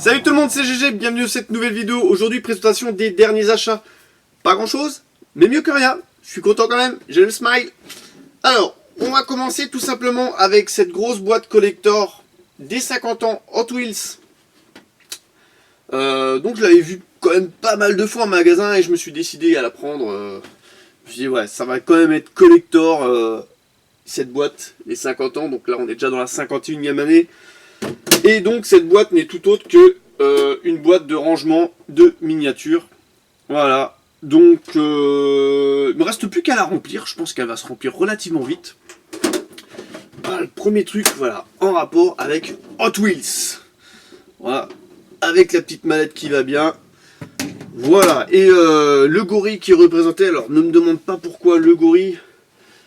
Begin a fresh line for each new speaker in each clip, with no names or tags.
Salut tout le monde, c'est GG, bienvenue dans cette nouvelle vidéo. Aujourd'hui, présentation des derniers achats. Pas grand chose, mais mieux que rien. Je suis content quand même, j'ai le smile. Alors, on va commencer tout simplement avec cette grosse boîte collector des 50 ans Hot Wheels. Donc je l'avais vu quand même pas mal de fois en magasin et je me suis décidé à la prendre. Je me suis dit ouais, ça va quand même être collector cette boîte, les 50 ans. Donc là on est déjà dans la 51e année. Et donc cette boîte n'est tout autre que une boîte de rangement de miniatures. Voilà. Donc il me reste plus qu'à la remplir. Je pense qu'elle va se remplir relativement vite. Voilà, le premier truc, voilà, en rapport avec Hot Wheels. Voilà. Avec la petite mallette qui va bien. Voilà. Et le gorille qui est représenté. Alors ne me demande pas pourquoi le gorille.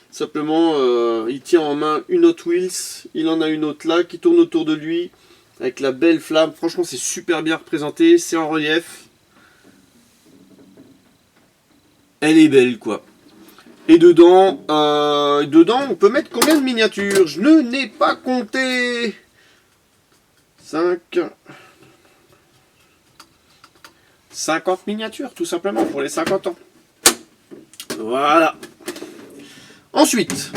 Simplement, il tient en main une Hot Wheels. Il en a une autre là qui tourne autour de lui. Avec la belle flamme. Franchement, c'est super bien représenté. C'est en relief. Elle est belle, quoi. Et dedans, on peut mettre combien de miniatures? Je ne n'ai pas compté. 5... 50 miniatures, tout simplement, pour les 50 ans. Voilà. Ensuite,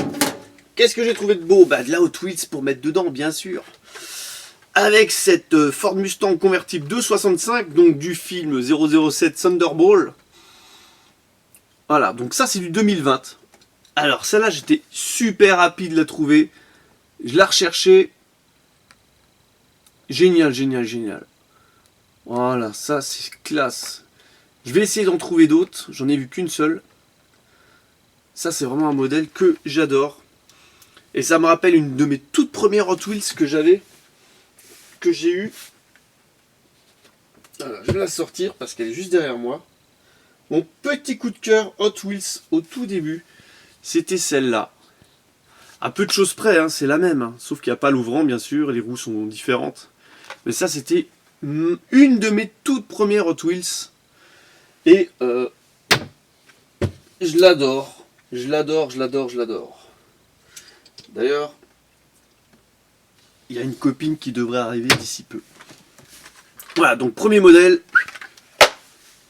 qu'est-ce que j'ai trouvé de beau? Bah, de la Hot Wheels pour mettre dedans, bien sûr. Avec cette Ford Mustang convertible 265, donc du film 007 Thunderball. Voilà, donc ça c'est du 2020. Alors celle-là, j'étais super rapide de la trouver. Je la recherchais. Génial, génial, génial. Voilà, ça c'est classe. Je vais essayer d'en trouver d'autres. J'en ai vu qu'une seule. Ça c'est vraiment un modèle que j'adore. Et ça me rappelle une de mes toutes premières Hot Wheels que j'avais. Que j'ai eu. Voilà, je vais la sortir parce qu'elle est juste derrière moi. Mon petit coup de cœur Hot Wheels au tout début, c'était celle-là. À peu de choses près, hein, c'est la même. Hein, sauf qu'il n'y a pas l'ouvrant, bien sûr, les roues sont différentes. Mais ça, c'était une de mes toutes premières Hot Wheels. Et je l'adore. Je l'adore, je l'adore, je l'adore. D'ailleurs, il y a une copine qui devrait arriver d'ici peu. Voilà, donc premier modèle.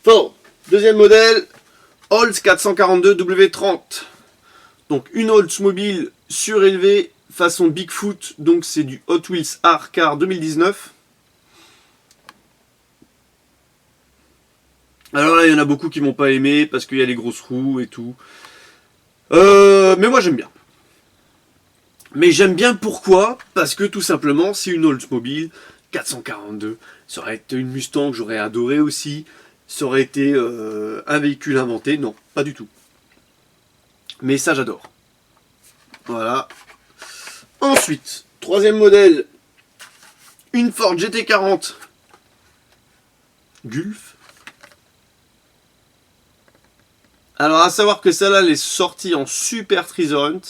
Ford. Deuxième modèle, Olds 442 W30. Donc une Oldsmobile surélevée façon Bigfoot. Donc c'est du Hot Wheels R-Car 2019. Alors là, il y en a beaucoup qui m'ont pas aimé parce qu'il y a les grosses roues et tout. Mais moi j'aime bien. Mais j'aime bien pourquoi? Parce que tout simplement, c'est une Oldsmobile 442. Ça aurait été une Mustang que j'aurais adoré aussi. Ça aurait été un véhicule inventé. Non, pas du tout. Mais ça, j'adore. Voilà. Ensuite, troisième modèle. Une Ford GT40 Gulf. Alors, à savoir que celle-là, elle est sortie en Super Treasure Hunt.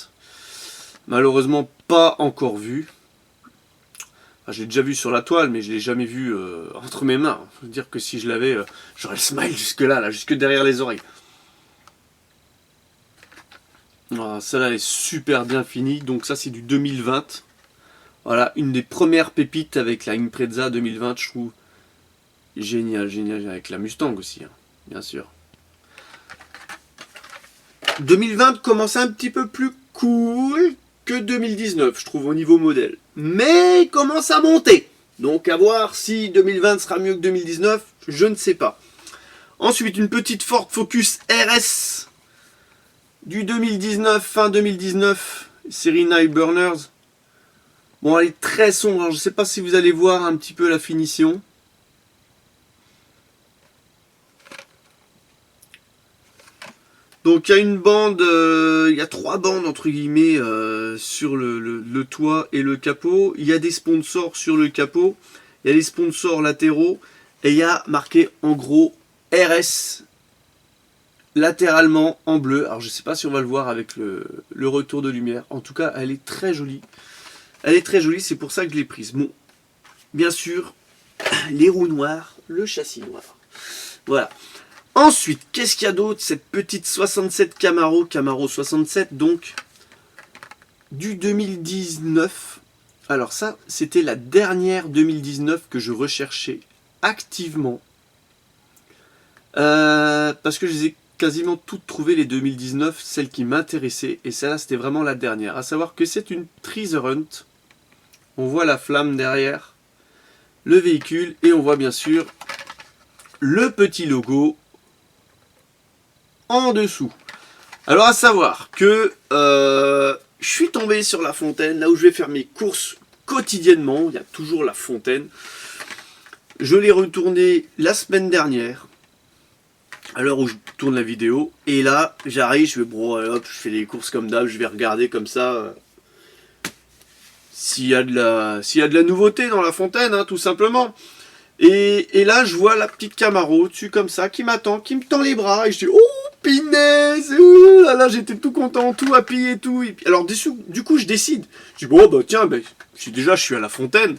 Malheureusement, pas encore vue. Enfin, je l'ai déjà vu sur la toile, mais je ne l'ai jamais vu entre mes mains. Je veux dire que si je l'avais, j'aurais le smile jusque là, jusque derrière les oreilles. Voilà, celle-là est super bien finie. Donc ça, c'est du 2020. Voilà, une des premières pépites avec la Impreza 2020, je trouve. Génial, génial. Avec la Mustang aussi, hein, bien sûr. 2020 commence un petit peu plus cool que 2019, je trouve, au niveau modèle. Mais il commence à monter. Donc à voir si 2020 sera mieux que 2019, je ne sais pas. Ensuite, une petite Ford Focus RS du 2019, fin 2019, série Night Burners. Bon, elle est très sombre, je ne sais pas si vous allez voir un petit peu la finition. Donc il y a une bande, il y a 3 bandes entre guillemets sur le toit et le capot. Il y a des sponsors sur le capot, il y a des sponsors latéraux et il y a marqué en gros RS latéralement en bleu. Alors je ne sais pas si on va le voir avec le retour de lumière. En tout cas, elle est très jolie. Elle est très jolie, c'est pour ça que je l'ai prise. Bon, bien sûr, les roues noires, le châssis noir. Voilà. Ensuite, qu'est-ce qu'il y a d'autre? Cette petite 67 Camaro 67, donc, du 2019. Alors ça, c'était la dernière 2019 que je recherchais activement. Parce que je les ai quasiment toutes trouvées, les 2019, celles qui m'intéressaient. Et celle-là, c'était vraiment la dernière. À savoir que c'est une Treasure Hunt. On voit la flamme derrière le véhicule. Et on voit bien sûr le petit logo en dessous. Alors à savoir que je suis tombé sur la fontaine, là où je vais faire mes courses quotidiennement. Il y a toujours la fontaine. Je l'ai retourné la semaine dernière, à l'heure où je tourne la vidéo. Et là, j'arrive, je vais hop, je fais les courses comme d'hab, je vais regarder comme ça s'il y a de la nouveauté dans la fontaine, hein, tout simplement. Et là, je vois la petite Camaro dessus comme ça, qui m'attend, qui me tend les bras, et je dis oh pinaise, oh là là, j'étais tout content, tout happy et tout. Et puis, alors du coup, je décide. Je dis bon bah tiens, je suis à la fontaine,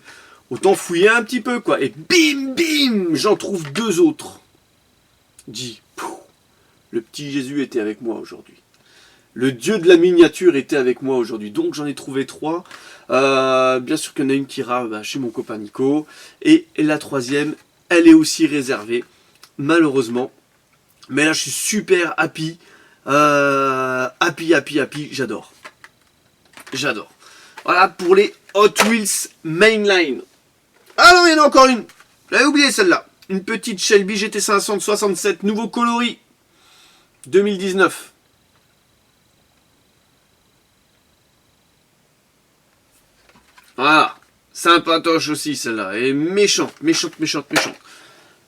autant fouiller un petit peu quoi. Et bim bim, j'en trouve deux autres. Je dis le petit Jésus était avec moi aujourd'hui. Le dieu de la miniature était avec moi aujourd'hui. Donc j'en ai trouvé trois. Bien sûr qu'il y en a une qui ira chez mon copain Nico. Et la troisième, elle est aussi réservée. Malheureusement. Mais là je suis super happy. Happy. J'adore. J'adore. Voilà pour les Hot Wheels Mainline. Ah non, il y en a encore une. J'avais oublié celle-là. Une petite Shelby GT500 67, nouveau coloris. 2019. Voilà, sympatoche aussi celle-là, et méchante.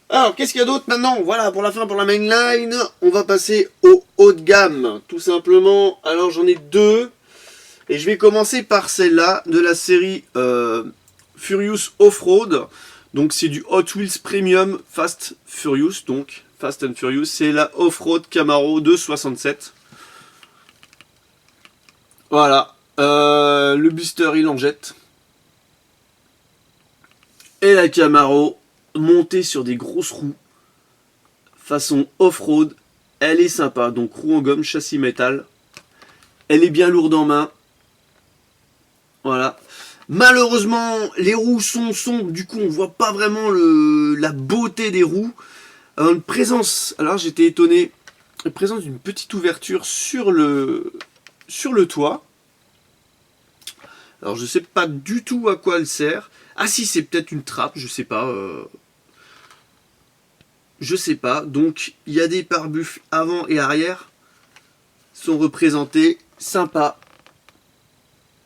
Alors, qu'est-ce qu'il y a d'autre maintenant? Voilà, pour la fin, pour la mainline, on va passer au haut de gamme, tout simplement. Alors, j'en ai deux, et je vais commencer par celle-là, de la série Furious Off-Road. Donc, c'est du Hot Wheels Premium Fast Furious, donc Fast and Furious. C'est la Off-Road Camaro de 67. Voilà, le booster, il en jette. Et la Camaro, montée sur des grosses roues, façon off-road, elle est sympa. Donc roue en gomme, châssis métal. Elle est bien lourde en main. Voilà. Malheureusement, les roues sont sombres, du coup on voit pas vraiment la beauté des roues. Une présence, alors j'étais étonné, la présence d'une petite ouverture sur le toit. Alors je sais pas du tout à quoi elle sert. Ah si, c'est peut-être une trappe, je sais pas. Je sais pas. Donc il y a des pare-buffles avant et arrière. Sont représentés. Sympa.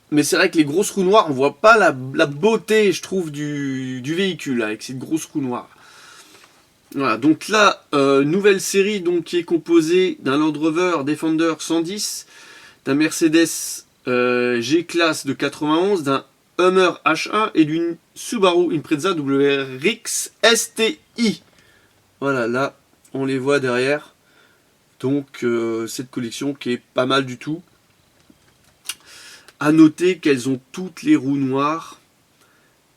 Mais c'est vrai que les grosses roues noires, on voit pas la beauté, je trouve, du véhicule avec cette grosse roue noire. Voilà, donc là, nouvelle série donc, qui est composée d'un Land Rover Defender 110, d'un Mercedes G-Class de 91, d'un Hummer H1 et d'une Subaru Impreza WRX STI. Voilà, là, on les voit derrière. Donc, cette collection qui est pas mal du tout. À noter qu'elles ont toutes les roues noires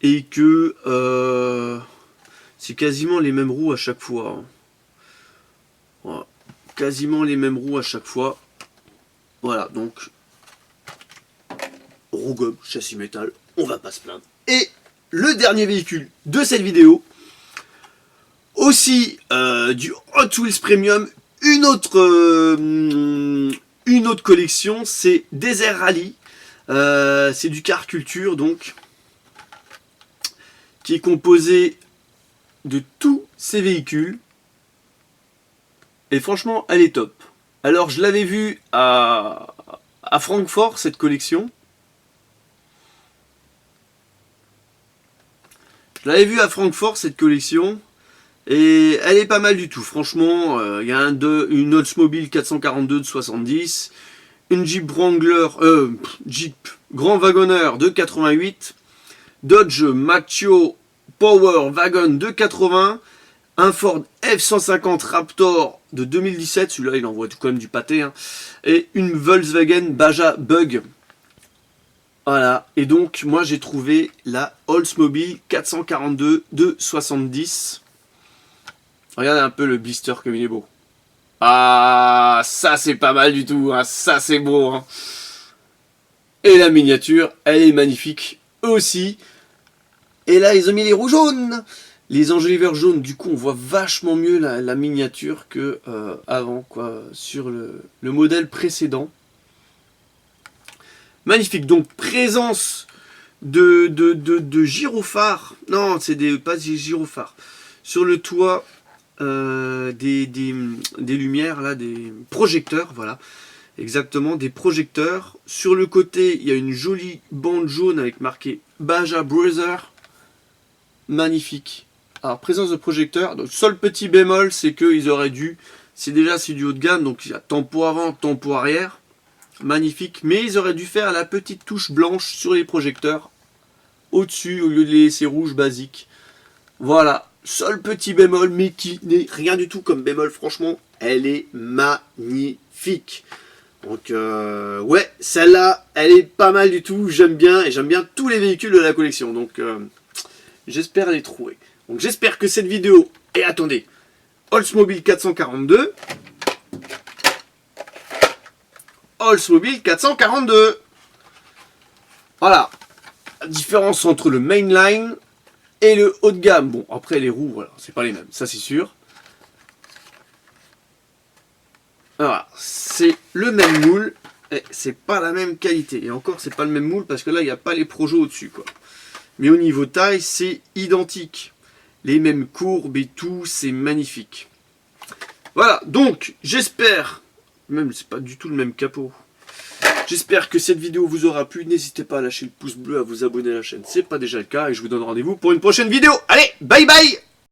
et que c'est quasiment les mêmes roues à chaque fois. Hein. Voilà. Quasiment les mêmes roues à chaque fois. Voilà, donc roue gomme, châssis métal, on va pas se plaindre. Et le dernier véhicule de cette vidéo, aussi du Hot Wheels Premium, une autre collection, c'est Desert Rally. C'est du car culture donc, qui est composé de tous ces véhicules. Et franchement, elle est top. Alors, je l'avais vu à Francfort, cette collection. Je l'avais vu à Francfort, cette collection. Et elle est pas mal du tout. Franchement, il y a une Oldsmobile 442 de 70. Une Jeep Wrangler, Jeep Grand Wagoner de 88. Dodge Machio Power Wagon de 80. Un Ford F-150 Raptor de 2017, celui-là il envoie quand même du pâté, hein. Et une Volkswagen Baja Bug. Voilà, et donc moi j'ai trouvé la Oldsmobile 442 de 70. Regardez un peu le blister comme il est beau. Ah, ça c'est pas mal du tout, hein. Ça c'est beau. Hein. Et la miniature, elle est magnifique aussi. Et là ils ont mis les roues jaunes. Les enjoliveurs jaunes, du coup, on voit vachement mieux la miniature que avant, quoi, sur le modèle précédent. Magnifique. Donc, présence de gyrophares. Non, c'est pas des gyrophares. Sur le toit, des lumières, là, des projecteurs, voilà. Exactement, des projecteurs. Sur le côté, il y a une jolie bande jaune avec marqué Baja Brother. Magnifique. Alors, présence de projecteurs. Donc, seul petit bémol, c'est qu'ils auraient dû... c'est du haut de gamme, donc il y a tempo avant, tempo arrière. Magnifique. Mais ils auraient dû faire la petite touche blanche sur les projecteurs. Au-dessus, au lieu de les laisser rouges basiques. Voilà. Seul petit bémol, mais qui n'est rien du tout comme bémol. Franchement, elle est magnifique. Donc ouais, celle-là, elle est pas mal du tout, j'aime bien, et j'aime bien tous les véhicules de la collection, donc j'espère les trouver. Donc j'espère que cette vidéo, et attendez, Oldsmobile 442, Oldsmobile 442, voilà, la différence entre le mainline et le haut de gamme. Bon, après les roues, voilà, c'est pas les mêmes, ça c'est sûr. Voilà, c'est le même moule, et c'est pas la même qualité. Et encore, c'est pas le même moule parce que là, il n'y a pas les projets au-dessus, quoi. Mais au niveau taille, c'est identique. Les mêmes courbes et tout, c'est magnifique. Voilà, donc, j'espère, même c'est pas du tout le même capot. J'espère que cette vidéo vous aura plu. N'hésitez pas à lâcher le pouce bleu, à vous abonner à la chaîne. C'est pas déjà le cas. Et je vous donne rendez-vous pour une prochaine vidéo. Allez, bye bye!